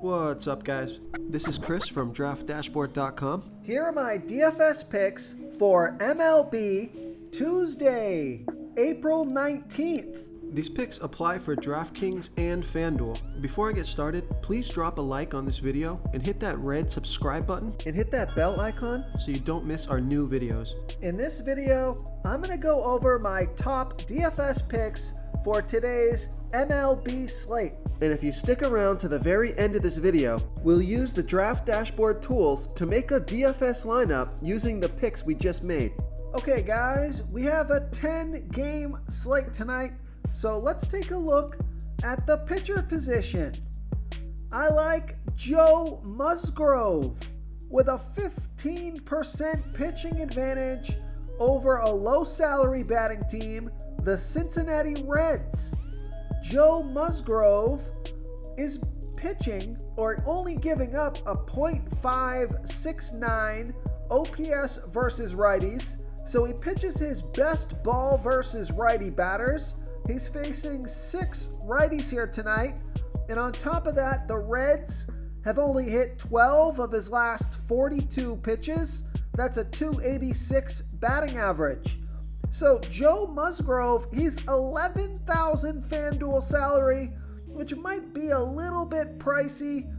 What's up, guys? This is Chris from DraftDashboard.com. Here are my DFS picks for MLB Tuesday, April 19th. These picks apply for DraftKings and FanDuel. Before I get started, please drop a like on this video and hit that red subscribe button And hit that bell icon. so you don't miss our new videos. In this video, I'm going to go over my top DFS picks for today's MLB slate. And if you stick around to the very end of this video, we'll use the Draft Dashboard tools to make a DFS lineup using the picks we just made. Okay guys, we have a 10-game slate tonight, so let's take a look at the pitcher position. I like Joe Musgrove with a 15% pitching advantage over a low-salary batting team, the Cincinnati Reds. Joe Musgrove is pitching or only giving up a .569 OPS versus righties, so he pitches his best ball versus righty batters. He's facing 6 righties here tonight, and on top of that, the Reds have only hit 12 of his last 42 pitches. That's a .286 batting average. So Joe Musgrove, he's $11,000 FanDuel salary, which might be a little bit pricey.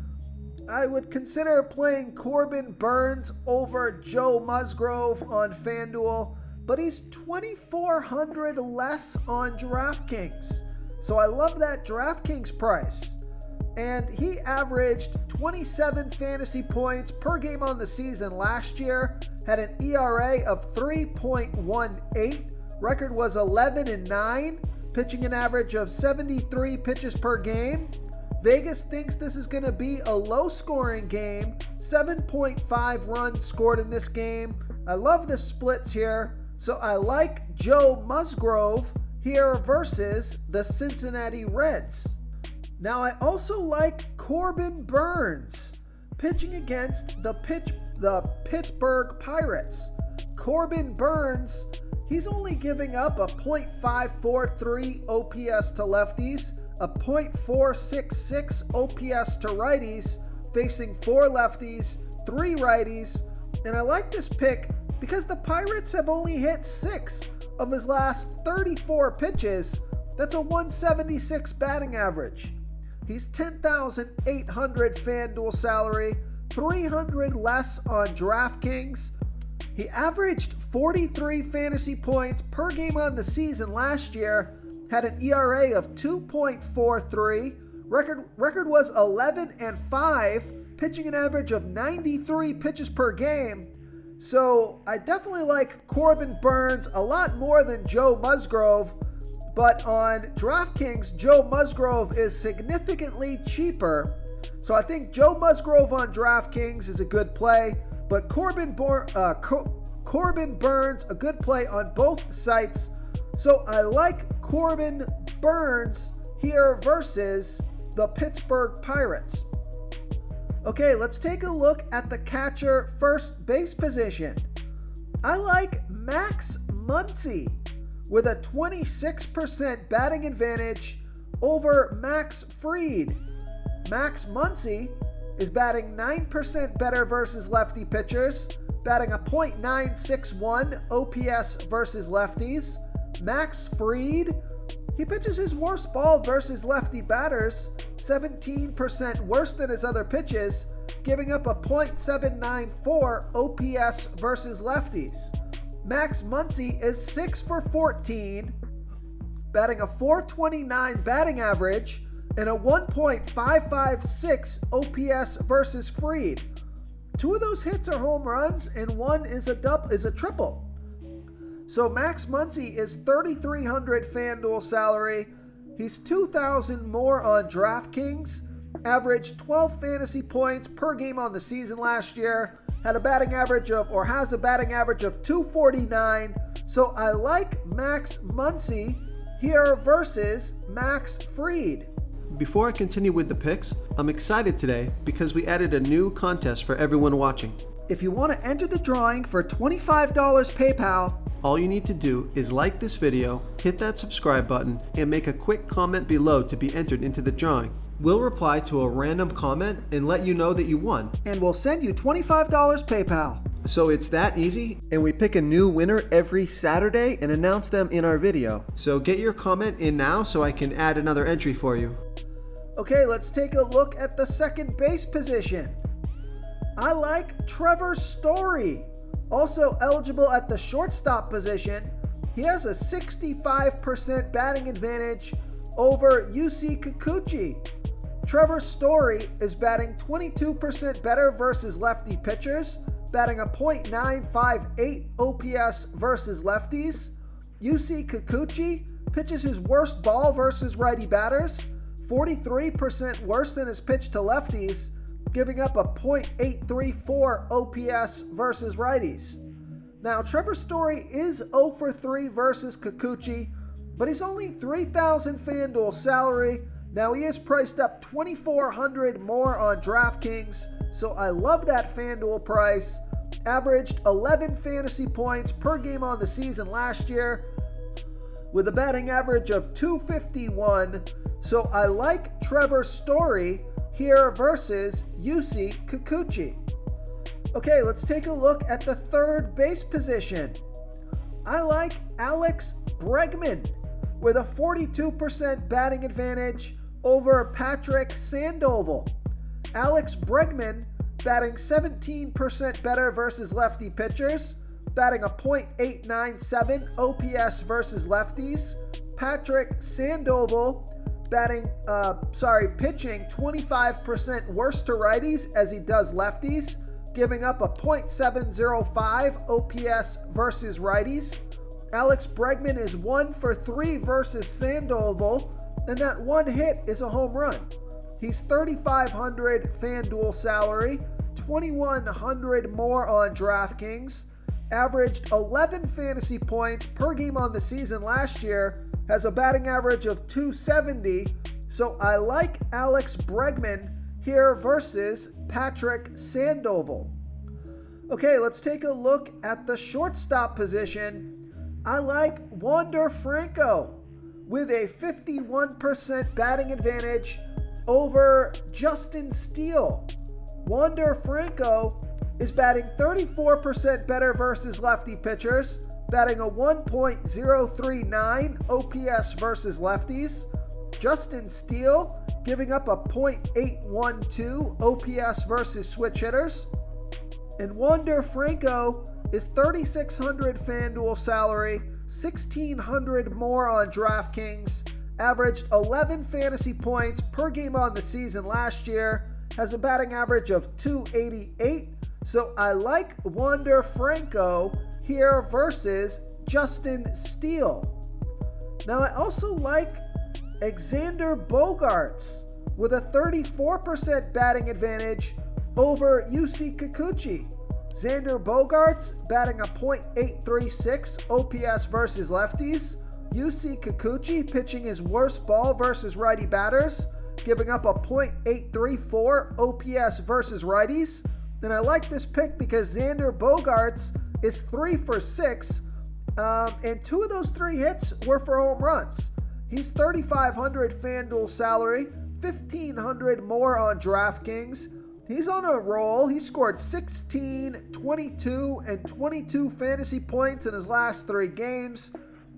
I would consider playing Corbin Burnes over Joe Musgrove on FanDuel, but he's $2,400 less on DraftKings. So I love that DraftKings price. And he averaged 27 fantasy points per game on the season last year, had an ERA of 3.18, record was 11-9, pitching an average of 73 pitches per game. Vegas thinks this is going to be a low-scoring game, 7.5 runs scored in this game. I love the splits here, so I like Joe Musgrove here versus the Cincinnati Reds. Now I also like Corbin Burnes pitching against the Pittsburgh Pirates. Corbin Burnes, he's only giving up a .543 OPS to lefties, a .466 OPS to righties, facing 4 lefties, 3 righties, and I like this pick because the Pirates have only hit 6 of his last 34 pitches. That's a .176 batting average. He's $10,800 FanDuel salary, $300 less on DraftKings. He averaged 43 fantasy points per game on the season last year, had an ERA of 2.43, record was 11-5, pitching an average of 93 pitches per game. So I definitely like Corbin Burnes a lot more than Joe Musgrove. But on DraftKings, Joe Musgrove is significantly cheaper. So I think Joe Musgrove on DraftKings is a good play. But Corbin Burnes, a good play on both sites. So I like Corbin Burnes here versus the Pittsburgh Pirates. Okay, let's take a look at the catcher first base position. I like Max Muncy with a 26% batting advantage over Max Fried. Max Muncy is batting 9% better versus lefty pitchers, batting a .961 OPS versus lefties. Max Fried, he pitches his worst ball versus lefty batters, 17% worse than his other pitches, giving up a .794 OPS versus lefties. Max Muncy is 6 for 14, batting a .429 batting average and a 1.556 OPS versus Fried. 2 of those hits are home runs and 1 is a triple. So Max Muncy is $3,300 FanDuel salary. He's $2,000 more on DraftKings. Averaged 12 fantasy points per game on the season last year. Has a batting average of 249. So I like Max Muncy here versus Max Fried. Before I continue with the picks, I'm excited today because we added a new contest for everyone watching. If you want to enter the drawing for $25 PayPal, All you need to do is like this video, hit that subscribe button, and make a quick comment below to be entered into the drawing. We'll reply to a random comment and let you know that you won. And we'll send you $25 PayPal. So it's that easy, and we pick a new winner every Saturday and announce them in our video. So get your comment in now so I can add another entry for you. Okay, let's take a look at the second base position. I like Trevor Story. Also eligible at the shortstop position, he has a 65% batting advantage over UC Kikuchi. Trevor Story is batting 22% better versus lefty pitchers, batting a .958 OPS versus lefties. UC Kikuchi pitches his worst ball versus righty batters, 43% worse than his pitch to lefties, giving up a .834 OPS versus righties. Now, Trevor Story is 0 for 3 versus Kikuchi, but he's only $3,000 FanDuel salary. Now, he is priced up $2,400 more on DraftKings, so I love that FanDuel price. Averaged 11 fantasy points per game on the season last year with a batting average of .251, so I like Trevor Story here versus UC Kikuchi. Okay, let's take a look at the third base position. I like Alex Bregman with a 42% batting advantage over Patrick Sandoval. Alex Bregman batting 17% better versus lefty pitchers, batting a .897 OPS versus lefties. Patrick Sandoval pitching 25% worse to righties as he does lefties, giving up a .705 OPS versus righties. Alex Bregman is 1 for 3 versus Sandoval, and that one hit is a home run. He's $3,500 FanDuel salary, $2,100 more on DraftKings, averaged 11 fantasy points per game on the season last year, has a batting average of .270, so I like Alex Bregman here versus Patrick Sandoval. Okay, let's take a look at the shortstop position. I like Wander Franco with a 51% batting advantage over Justin Steele. Wander Franco is batting 34% better versus lefty pitchers, batting a 1.039 OPS versus lefties. Justin Steele giving up a .812 OPS versus switch hitters. And Wander Franco is $3,600 FanDuel salary, $1,600 more on DraftKings, averaged 11 fantasy points per game on the season last year, has a batting average of .288, so I like Wander Franco here versus Justin Steele. Now I also like Xander Bogaerts with a 34% batting advantage over UC Kikuchi. Xander Bogaerts batting a .836 OPS versus lefties. UC Kikuchi pitching his worst ball versus righty batters, giving up a .834 OPS versus righties. And I like this pick because Xander Bogaerts is 3 for 6, and 2 of those 3 hits were for home runs. He's $3,500 FanDuel salary, $1,500 more on DraftKings. He's on a roll. He scored 16, 22, and 22 fantasy points in his last 3 games.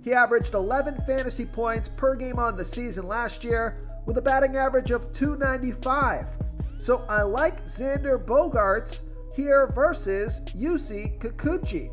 He averaged 11 fantasy points per game on the season last year with a batting average of .295. So I like Xander Bogaerts here versus UC Kikuchi.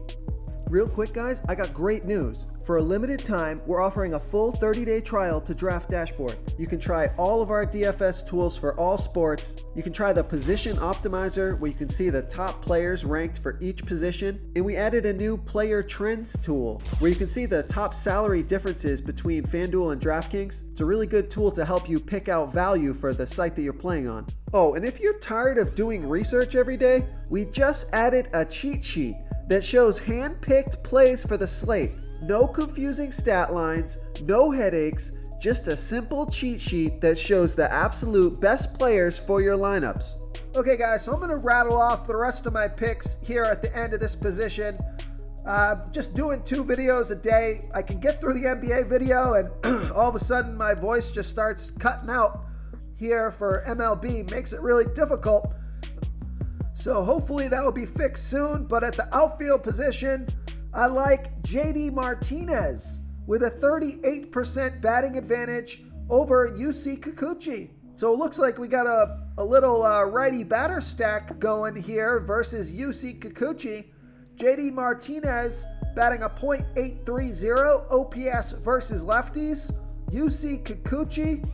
Real quick, guys, I got great news. For a limited time, we're offering a full 30-day trial to Draft Dashboard. You can try all of our DFS tools for all sports. You can try the Position Optimizer, where you can see the top players ranked for each position. And we added a new Player Trends tool, where you can see the top salary differences between FanDuel and DraftKings. It's a really good tool to help you pick out value for the site that you're playing on. Oh, and if you're tired of doing research every day, we just added a cheat sheet that shows hand-picked plays for the slate. No confusing stat lines, no headaches, just a simple cheat sheet that shows the absolute best players for your lineups. Okay guys, so I'm going to rattle off the rest of my picks here at the end of this position. Just doing 2 videos a day. I can get through the NBA video and all of a sudden my voice just starts cutting out. here for MLB makes it really difficult. So hopefully that will be fixed soon. But at the outfield position, I like JD Martinez with a 38% batting advantage over Yusei Kikuchi. So it looks like we got a little righty batter stack going here versus Yusei Kikuchi. JD Martinez batting a .830 OPS versus lefties. Yusei Kikuchi,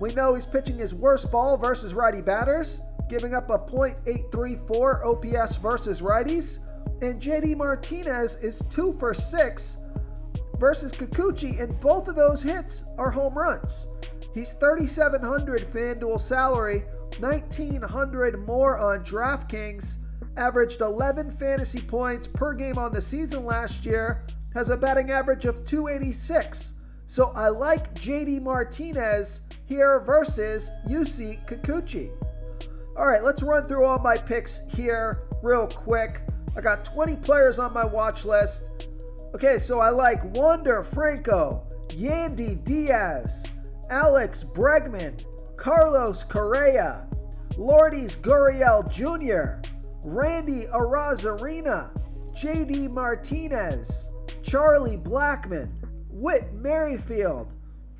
we know he's pitching his worst ball versus righty batters, giving up a .834 OPS versus righties. And JD Martinez is 2 for 6 versus Kikuchi, and both of those hits are home runs. He's $3,700 FanDuel salary, $1,900 more on DraftKings, averaged 11 fantasy points per game on the season last year, has a batting average of .286. So I like JD Martinez here versus Yusei Kikuchi. All right, let's run through all my picks here real quick. I got 20 players on my watch list. Okay, so I like Wander Franco, Yandy Diaz, Alex Bregman, Carlos Correa, Lourdes Gurriel Jr., Randy Arozarena, JD Martinez, Charlie Blackmon, Whit Merrifield,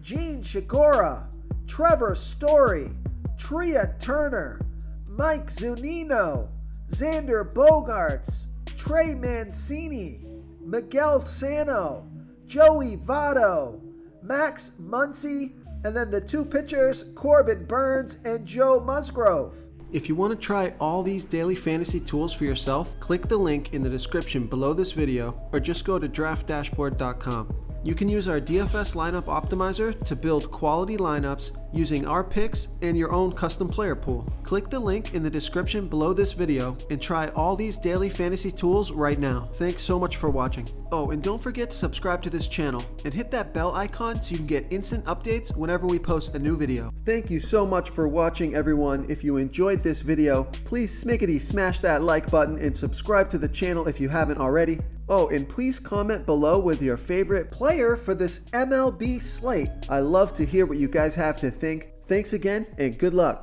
Gene Shigura, Trevor Story, Trea Turner, Mike Zunino, Xander Bogaerts, Trey Mancini, Miguel Sano, Joey Votto, Max Muncy, and then the two pitchers, Corbin Burns and Joe Musgrove. If you want to try all these daily fantasy tools for yourself, click the link in the description below this video or just go to draftdashboard.com. You can use our DFS lineup optimizer to build quality lineups using our picks and your own custom player pool. Click the link in the description below this video and try all these daily fantasy tools right now. Thanks so much for watching. Oh, and don't forget to subscribe to this channel and hit that bell icon so you can get instant updates whenever we post a new video. Thank you so much for watching, everyone. If you enjoyed this video, please smickety smash that like button and subscribe to the channel if you haven't already. Oh, and please comment below with your favorite player for this MLB slate. I love to hear what you guys have to think. Thanks again, and good luck.